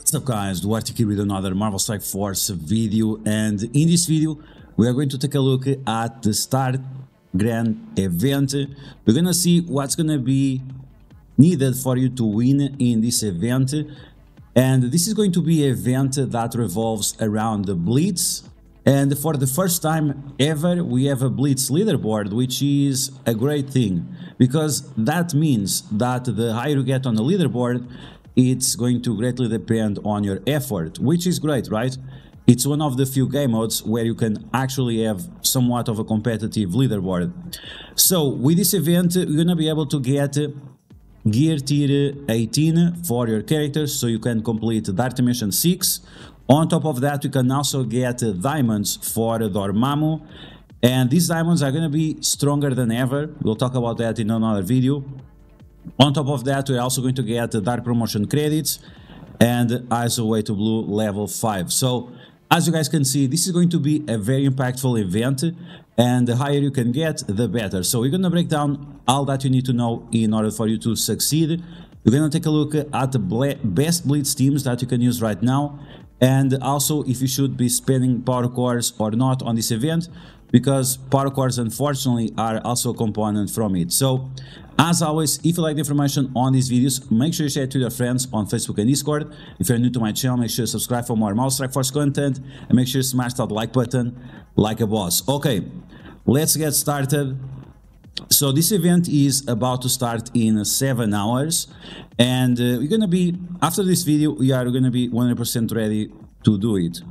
What's up guys, DuArktik here with another Marvel Strike Force video, and in this video we are going to take a look at the Star Grand event. We're gonna see what's gonna be needed for you to win in this event, and this is going to be an event that revolves around the Blitz. And for the first time ever we have a Blitz leaderboard, which is a great thing, because that means that the higher you get on the leaderboard, it's going to greatly depend on your effort, which is great, right? It's one of the few game modes where you can actually have somewhat of a competitive leaderboard. So with this event you're gonna be able to get gear tier 18 for your characters, so you can complete Dark Mission 6. On top of that you can also get diamonds for Dormammu, and these diamonds are gonna be stronger than ever. We'll talk about that in another video. On top of that, we're also going to get Dark Promotion credits and ISO Way to Blue level 5. So, as you guys can see, this is going to be a very impactful event, and the higher you can get, the better. So, we're going to break down all that you need to know in order for you to succeed. We're going to take a look at the best Blitz teams that you can use right now, and also if you should be spending power cores or not on this event, because power cores unfortunately are also a component from it. So as always, if you like the information on these videos, make sure you share it to your friends on Facebook and Discord. If you're new to my channel, make sure you subscribe for more Marvel Strike Force content, and make sure you smash that like button like a boss. Okay, let's get started. So this event is about to start in 7 hours, and we're gonna be, after this video, we are gonna be 100% ready to do it.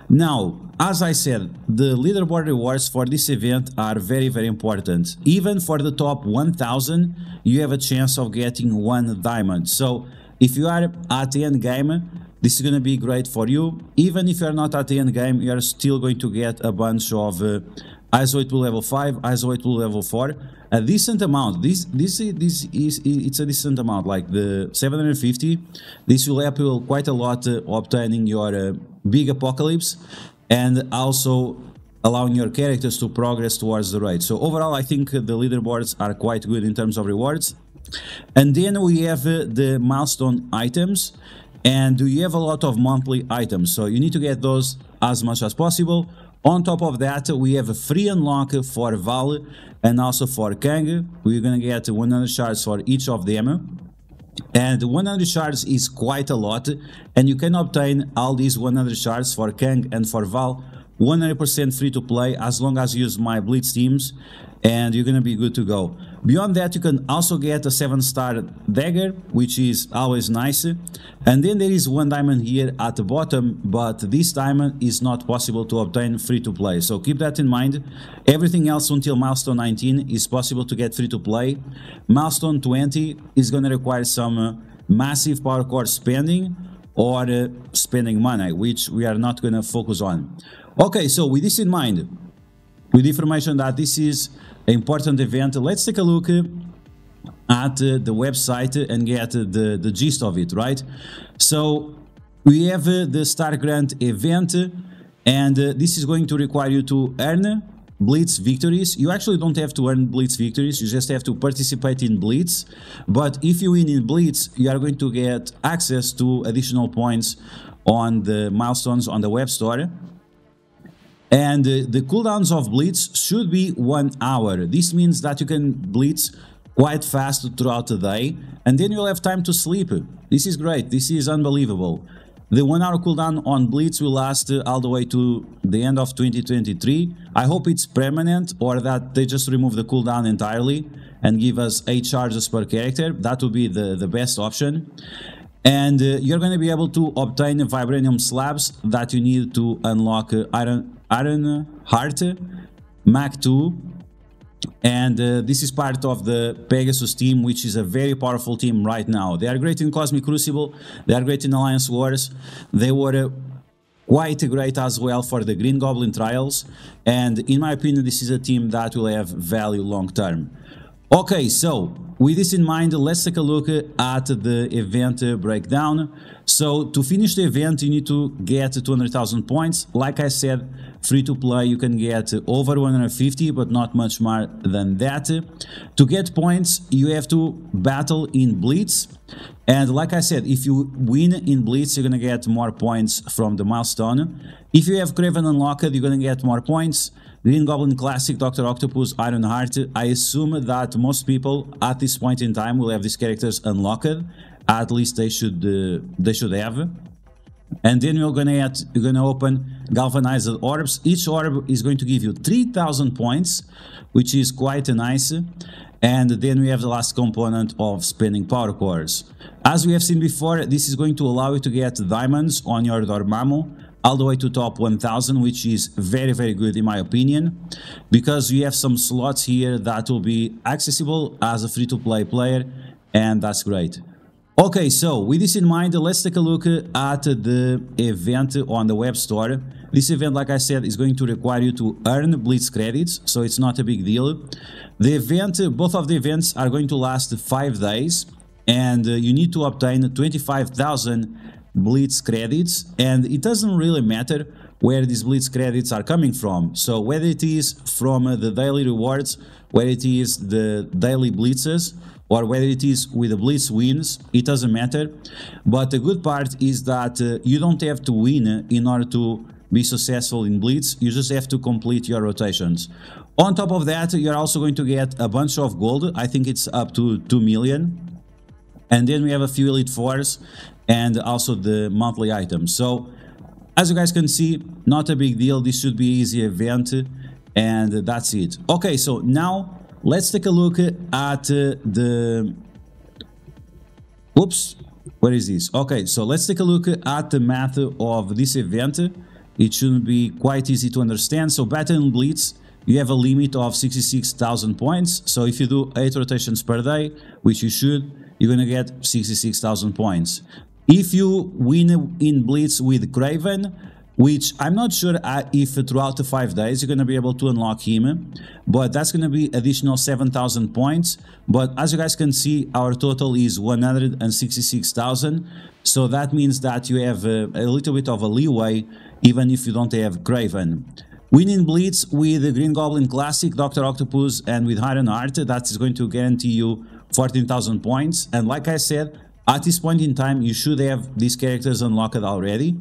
Now, as I said, the leaderboard rewards for this event are very important. Even for the top 1000, you have a chance of getting 1 diamond. So if you are at the end game, this is going to be great for you. Even if you are not at the end game, you are still going to get a bunch of ISO Way to level 5, ISO Way to level 4, a decent amount. It's a decent amount, like the 750. This will help you quite a lot obtaining your big apocalypse, and also allowing your characters to progress towards the raid. So overall, I think the leaderboards are quite good in terms of rewards. And then we have the milestone items, and you have a lot of monthly items, so you need to get those as much as possible. On top of that, we have a free unlock for Val and also for Kang. We're gonna get 100 shards for each of them, and 100 shards is quite a lot, and you can obtain all these 100 shards for Kang and for Val 100% free to play, as long as you use my Blitz teams, and you're gonna be good to go. Beyond that, you can also get a 7-star dagger, which is always nice. And then there is 1 diamond here at the bottom, but this diamond is not possible to obtain free to play, so keep that in mind. Everything else until milestone 19 is possible to get free to play. Milestone 20 is gonna require some massive power core spending, or spending money, which we are not gonna focus on. Okay, so with this in mind, with the information that this is an important event, let's take a look at the website and get the gist of it, right? So we have the Star Grant event, and this is going to require you to earn Blitz victories. You actually don't have to earn Blitz victories, you just have to participate in Blitz. But if you win in Blitz, you are going to get access to additional points on the milestones on the web store. And the cooldowns of Blitz should be 1 hour. This means that you can Blitz quite fast throughout the day, and then you'll have time to sleep. This is great, this is unbelievable. The 1 hour cooldown on Blitz will last all the way to the end of 2023. I hope it's permanent, or that they just remove the cooldown entirely and give us 8 charges per character. That would be the best option. And you're going to be able to obtain vibranium slabs that you need to unlock Iron Heart Mach 2, and this is part of the Pegasus team, which is a very powerful team right now. They are great in Cosmic Crucible, they are great in Alliance Wars, they were quite great as well for the Green Goblin Trials, and in my opinion this is a team that will have value long term. Okay, so with this in mind, let's take a look at the event breakdown. So to finish the event, you need to get 200,000 points. Like I said, free to play, you can get over 150, but not much more than that. To get points, you have to battle in Blitz. And like I said, if you win in Blitz, you're gonna get more points from the milestone. If you have Craven unlocked, you're gonna get more points. Green Goblin Classic, Dr. Octopus, Iron Heart. I assume that most people at this point in time will have these characters unlocked. At least they should have. And then you're gonna open Galvanized Orbs. Each orb is going to give you 3,000 points, which is quite nice. And then we have the last component of spending power cores. As we have seen before, this is going to allow you to get diamonds on your Dormammu all the way to top 1000, which is very, very good in my opinion, because you have some slots here that will be accessible as a free-to-play player, and that's great. Okay, so with this in mind, let's take a look at the event on the web store. This event, like I said, is going to require you to earn Blitz credits, so it's not a big deal. The event, both of the events are going to last 5 days, and you need to obtain 25,000 Blitz credits, and it doesn't really matter where these Blitz credits are coming from. So whether it is from the daily rewards, whether it is the daily Blitzes, or whether it is with the Blitz wins, it doesn't matter. But the good part is that you don't have to win in order to be successful in Blitz. You just have to complete your rotations. On top of that, you're also going to get a bunch of gold. I think it's up to 2 million. And then we have a few Elite Fours and also the monthly items. So as you guys can see, not a big deal. This should be an easy event, and that's it. Okay, so now let's take a look at the... Oops, where is this? Okay, so let's take a look at the math of this event. It should be quite easy to understand. So Battle in Blitz, you have a limit of 66,000 points. So if you do 8 rotations per day, which you should, you're gonna get 66,000 points. If you win in Blitz with Craven, which I'm not sure if throughout the 5 days you're gonna be able to unlock him, but that's gonna be additional 7,000 points. But as you guys can see, our total is 166,000. So that means that you have a little bit of a leeway, even if you don't have Craven. Winning Blitz with the Green Goblin Classic, Dr. Octopus, and with Iron Heart, that is going to guarantee you 14,000 points. And like I said, at this point in time, you should have these characters unlocked already.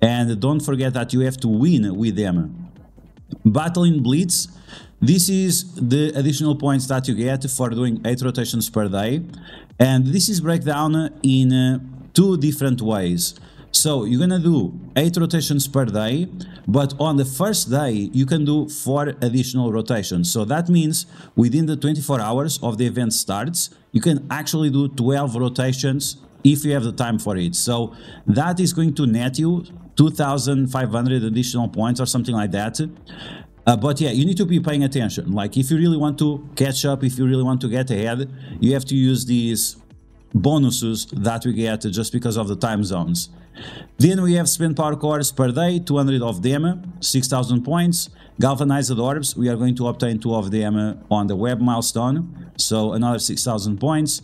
And don't forget that you have to win with them. Battle in Blitz, this is the additional points that you get for doing 8 rotations per day. And this is breakdown in 2 different ways. So you're gonna do 8 rotations per day, but on the first day you can do 4 additional rotations. So that means within the 24 hours of the event starts, you can actually do 12 rotations if you have the time for it. So that is going to net you 2,500 additional points or something like that. But yeah, you need to be paying attention. Like if you really want to catch up, if you really want to get ahead, you have to use these bonuses that we get just because of the time zones. Then we have spend power cores per day, 200 of them, 6,000 points. Galvanized orbs, we are going to obtain 2 of them on the web milestone, so another 6,000 points.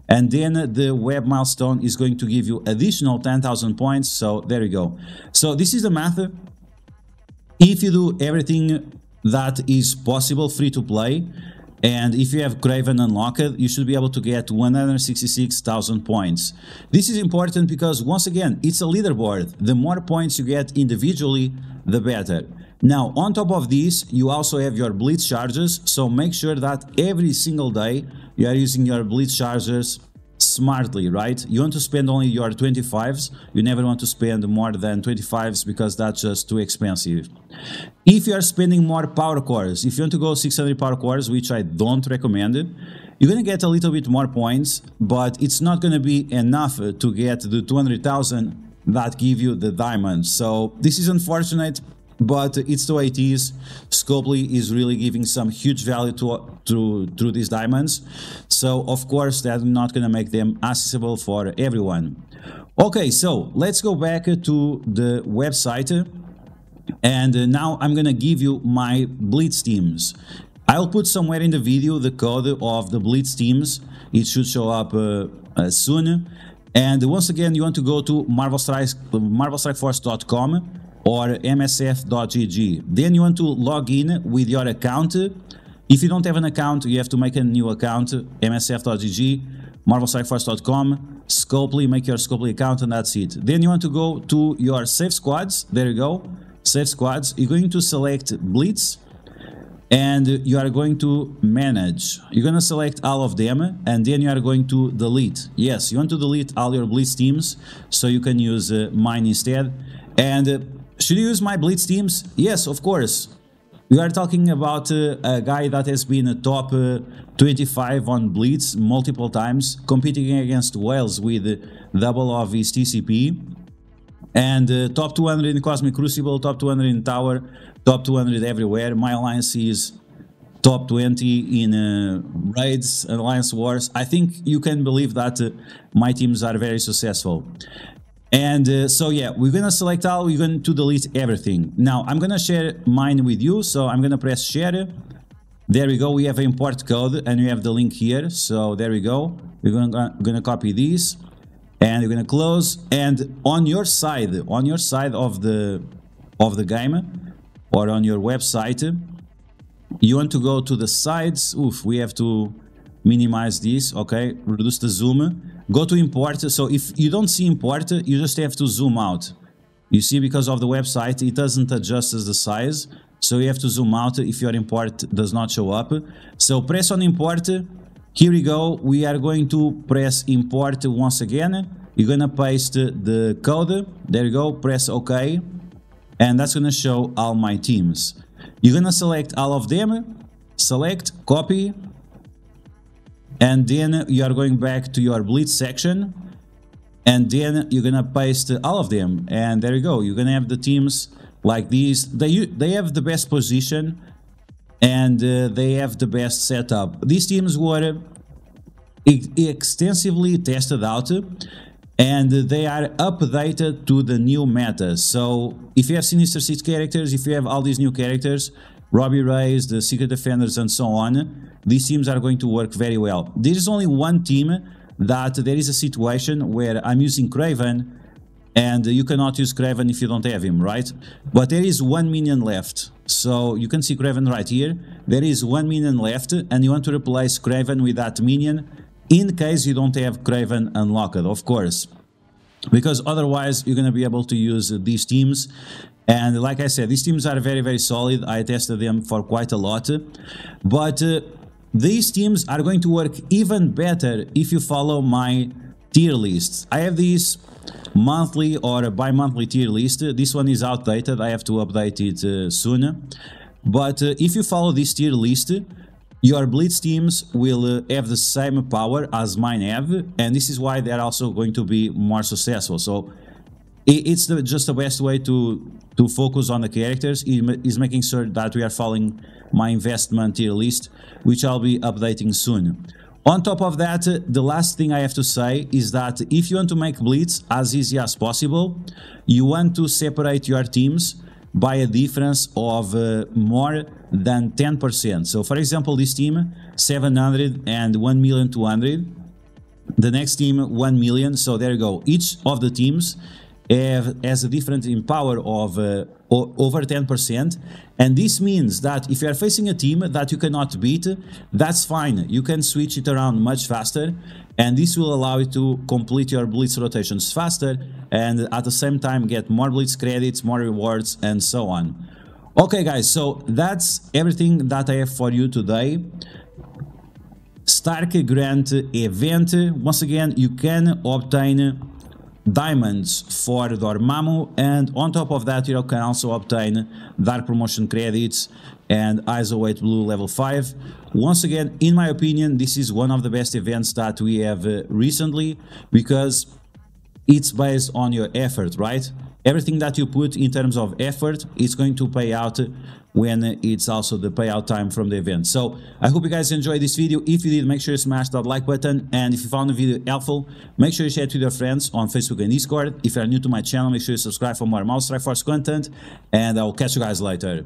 And then the web milestone is going to give you additional 10,000 points, so there you go. So this is the math. If you do everything that is possible free to play, and if you have Craven unlocked, you should be able to get 166,000 points. This is important because, once again, it's a leaderboard. The more points you get individually, the better. Now, on top of this, you also have your Blitz charges, so make sure that every single day you are using your Blitz charges smartly, right? You want to spend only your 25s. You never want to spend more than 25s because that's just too expensive. If you are spending more power cores, if you want to go 600 power cores, which I don't recommend, you're going to get a little bit more points, but it's not going to be enough to get the 200,000 that give you the diamonds. So this is unfortunate, but it's the way it is. Scopely is really giving some huge value to these diamonds. So of course that's not going to make them accessible for everyone. Okay, so let's go back to the website. And now I'm going to give you my Blitz teams. I'll put somewhere in the video the code of the Blitz teams. It should show up soon. And once again, you want to go to marvelstrikeforce.com or msf.gg. Then you want to log in with your account. If you don't have an account, you have to make a new account, msf.gg, marvelstrikeforce.com, Scopely, make your Scopely account, and that's it. Then you want to go to your save squads. There you go, save squads. You're going to select Blitz, and you are going to manage. You're going to select all of them, and then you are going to delete. Yes, you want to delete all your Blitz teams, so you can use mine instead. And should you use my Blitz teams? Yes, of course. We are talking about a guy that has been a top 25 on Blitz multiple times, competing against Wales with double of his TCP, and top 200 in Cosmic Crucible, top 200 in Tower, top 200 everywhere. My alliance is top 20 in raids, alliance wars. I think you can believe that my teams are very successful. And so yeah, we're gonna select all, we're going to delete everything. Now I'm gonna share mine with you, so I'm gonna press share. There we go, we have import code and we have the link here. So there we go, we're gonna copy this and we're gonna close. And on your side of the game or on your website, you want to go to the sides. Oof, we have to minimize this, okay, reduce the zoom. Go to import. So if you don't see import, you just have to zoom out. You see, because of the website, it doesn't adjust as the size. So you have to zoom out if your import does not show up. So press on import. Here we go. We are going to press import once again. You're going to paste the code. There you go. Press OK. And that's going to show all my teams. You're going to select all of them. Select, copy. And then you are going back to your Blitz section, and then you're gonna paste all of them, and there you go. You're gonna have the teams like these. They have the best position, and they have the best setup. These teams were extensively tested out, and they are updated to the new meta. So if you have Sinister Six characters, if you have all these new characters, Robbie Rays, the Secret Defenders, and so on, these teams are going to work very well. There is only one team that there is a situation where I'm using Craven, and you cannot use Craven if you don't have him, right? But there is 1 minion left. So you can see Craven right here. There is 1 minion left, and you want to replace Craven with that minion in case you don't have Craven unlocked, of course. Because otherwise you're going to be able to use these teams. And like I said, these teams are very, very solid. I tested them for quite a lot. But these teams are going to work even better if you follow my tier lists. I have these monthly or bi-monthly tier list. This one is outdated. I have to update it soon. But if you follow this tier list, your Blitz teams will have the same power as mine have. And this is why they're also going to be more successful. So it's just the best way to focus on the characters is making sure that we are following my investment tier list, which I'll be updating soon. On top of that, the last thing I have to say is that if you want to make Blitz as easy as possible, you want to separate your teams by a difference of more than 10%. So for example, this team 700 and 1,200,000, the next team 1 million. So there you go. Each of the teams has a difference in power of over 10%, and this means that if you are facing a team that you cannot beat, that's fine. You can switch it around much faster, and this will allow you to complete your Blitz rotations faster and at the same time get more Blitz credits, more rewards, and so on. Okay guys, so that's everything that I have for you today. Stark Grant event. Once again, you can obtain diamonds for Dormammu, and on top of that you can also obtain dark promotion credits and ISO 8 blue level 5. Once again, in my opinion, this is one of the best events that we have recently, because it's based on your effort, right? Everything that you put in terms of effort is going to pay out when it's also the payout time from the event. So I hope you guys enjoyed this video. If you did, make sure you smash that like button, and if you found the video helpful, make sure you share it with your friends on Facebook and Discord. If you are new to my channel, make sure you subscribe for more Mouse Strike Force content, and I will catch you guys later.